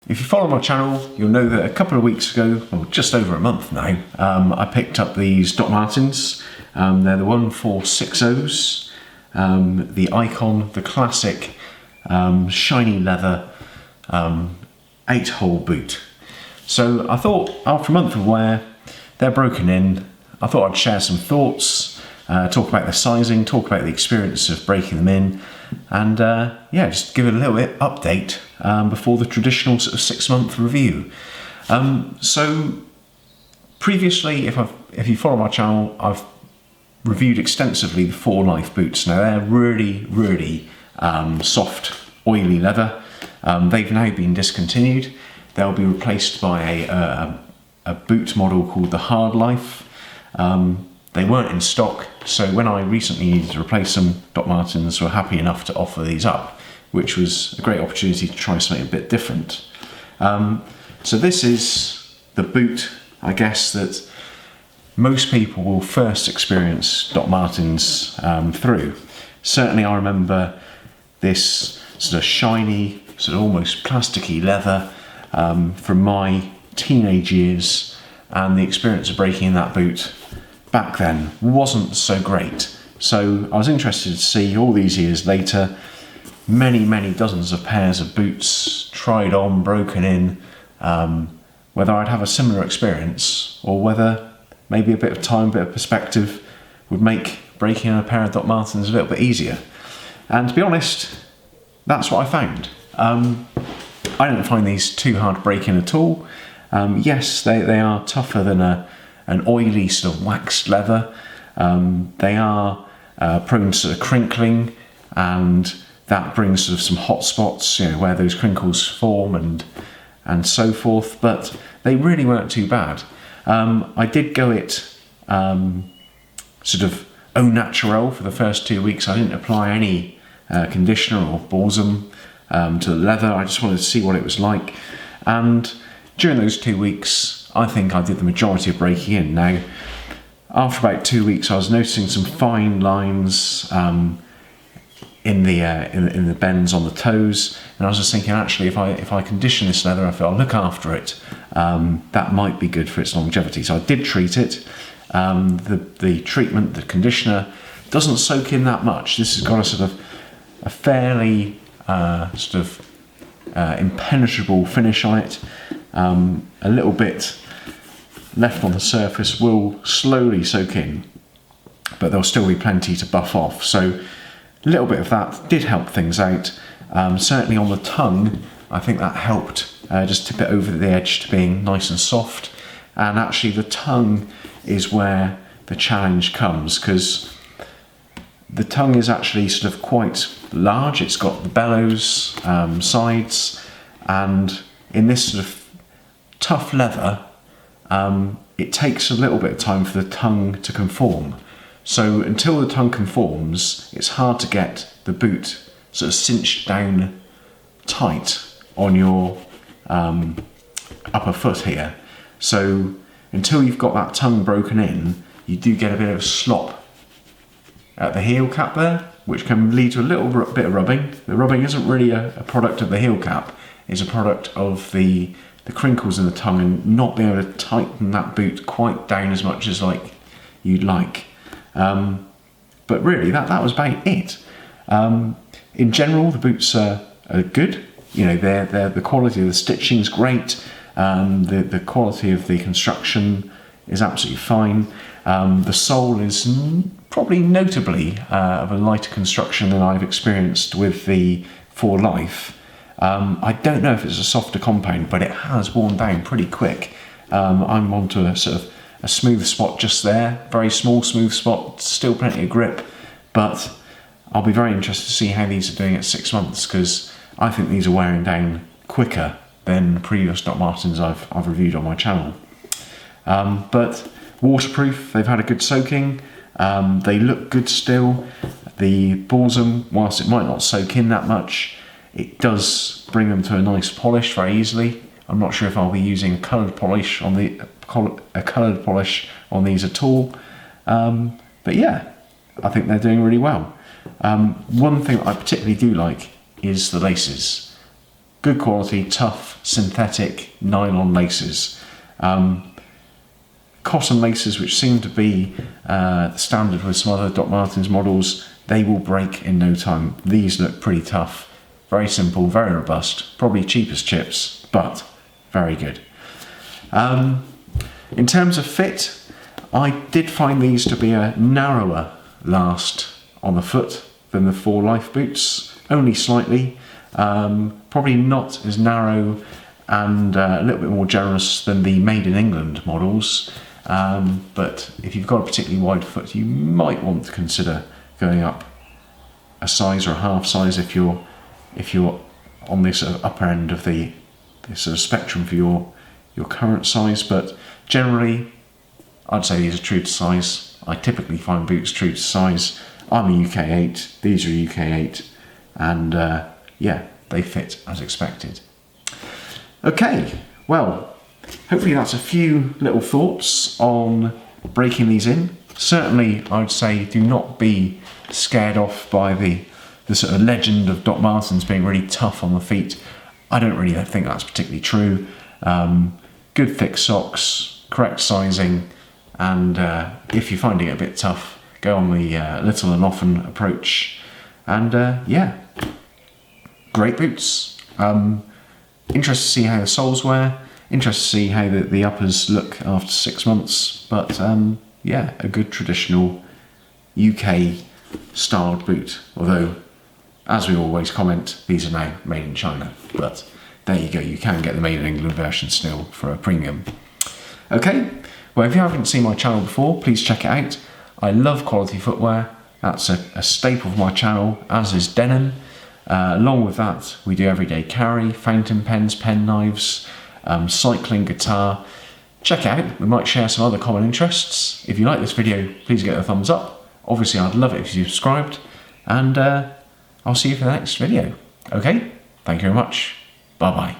If you follow my channel, you'll know that a couple of weeks ago, or just over a month now, I picked up these Doc Martens. They're the 1460s, the Icon, the classic shiny leather 8-hole boot. So I thought after a month of wear, they're broken in. I thought I'd share some thoughts, talk about the sizing, talk about the experience of breaking them in, and yeah, just give it a little bit update before the traditional sort of 6-month review. So previously, if you follow my channel, I've reviewed extensively the 4Life boots. Now they're really soft, oily leather. They've now been discontinued. They'll be replaced by a boot model called the Hard Life. They weren't in stock, so when I recently needed to replace them, Doc Martens were happy enough to offer these up, which was a great opportunity to try something a bit different. So this is the boot, I guess, that most people will first experience Doc Martens through. Certainly I remember this sort of shiny, sort of almost plasticky leather from my teenage years, and the experience of breaking in that boot back then wasn't so great. So I was interested to see, all these years later, many dozens of pairs of boots tried on, broken in, whether I'd have a similar experience or whether maybe a bit of time, a bit of perspective would make breaking in a pair of Doc Martens a little bit easier. And to be honest, that's what I found. I don't find these too hard to break in at all. Yes, they are tougher than an oily sort of waxed leather. They are prone to sort of crinkling, and that brings sort of some hot spots, you know, where those crinkles form and so forth. But they really weren't too bad. I did go it sort of au naturel for the first 2 weeks. I didn't apply any conditioner or balsam to the leather. I just wanted to see what it was like. And during those 2 weeks, I think I did the majority of breaking in. Now, after about 2 weeks, I was noticing some fine lines in the bends on the toes, and I was just thinking, actually, if I condition this leather, if I'll look after it, that might be good for its longevity. So I did treat it. The treatment, the conditioner, doesn't soak in that much. This has got a sort of a fairly impenetrable finish on it. A little bit left on the surface will slowly soak in, but there'll still be plenty to buff off. So a little bit of that did help things out. Certainly on the tongue, I think that helped just tip it over the edge to being nice and soft. And actually the tongue is where the challenge comes, because the tongue is actually sort of quite large. It's got the bellows sides, and in this sort of tough leather, it takes a little bit of time for the tongue to conform. So until the tongue conforms, it's hard to get the boot sort of cinched down tight on your upper foot here. So until you've got that tongue broken in, you do get a bit of slop at the heel cap there, which can lead to a little bit of rubbing. The rubbing isn't really a product of the heel cap, it's a product of the crinkles in the tongue and not being able to tighten that boot quite down as much as like you'd like. But really, that was about it. In general, the boots are good. You know, the quality of the stitching is great. The quality of the construction is absolutely fine. The sole is probably notably of a lighter construction than I've experienced with the 4Life. I don't know if it's a softer compound, but it has worn down pretty quick. I'm onto a sort of a smooth spot just there, very small smooth spot, still plenty of grip, but I'll be very interested to see how these are doing at 6 months, because I think these are wearing down quicker than previous Doc Martens I've reviewed on my channel. But waterproof, they've had a good soaking, they look good still. The balsam, whilst it might not soak in that much, it does bring them to a nice polish very easily. I'm not sure if I'll be using a coloured polish on these at all, but yeah, I think they're doing really well. One thing that I particularly do like is the laces. good quality, tough, synthetic nylon laces. Cotton laces, which seem to be the standard with some other Doc Martens models, they will break in no time. These look pretty tough, very simple, very robust, probably cheap as chips, but very good. In terms of fit, I did find these to be a narrower last on the foot than the 4 Life boots, only slightly. Probably not as narrow and a little bit more generous than the Made in England models. But if you've got a particularly wide foot, you might want to consider going up a size or a half size if you're on this upper end of this sort of spectrum for your current size. But generally, I'd say these are true to size. I typically find boots true to size. I'm a UK 8, these are a UK 8, and yeah, they fit as expected. Okay, well, hopefully that's a few little thoughts on breaking these in. Certainly, I'd say do not be scared off by the sort of legend of Doc Martens being really tough on the feet. I don't really think that's particularly true. Good thick socks, correct sizing, and if you're finding it a bit tough, go on the little and often approach. And yeah, great boots. Interested to see how the soles wear. Interested to see how the uppers look after 6 months. But yeah, a good traditional UK styled boot. Although, as we always comment, these are now made in China. But there you go, you can get the Made in England version still for a premium. Okay, well, if you haven't seen my channel before, please check it out. I love quality footwear. That's a staple of my channel, as is denim. Along with that, we do everyday carry, fountain pens, pen knives, cycling, guitar. Check it out, we might share some other common interests. If you like this video, please get a thumbs up. Obviously, I'd love it if you subscribed. And I'll see you for the next video. Okay, thank you very much. Bye-bye.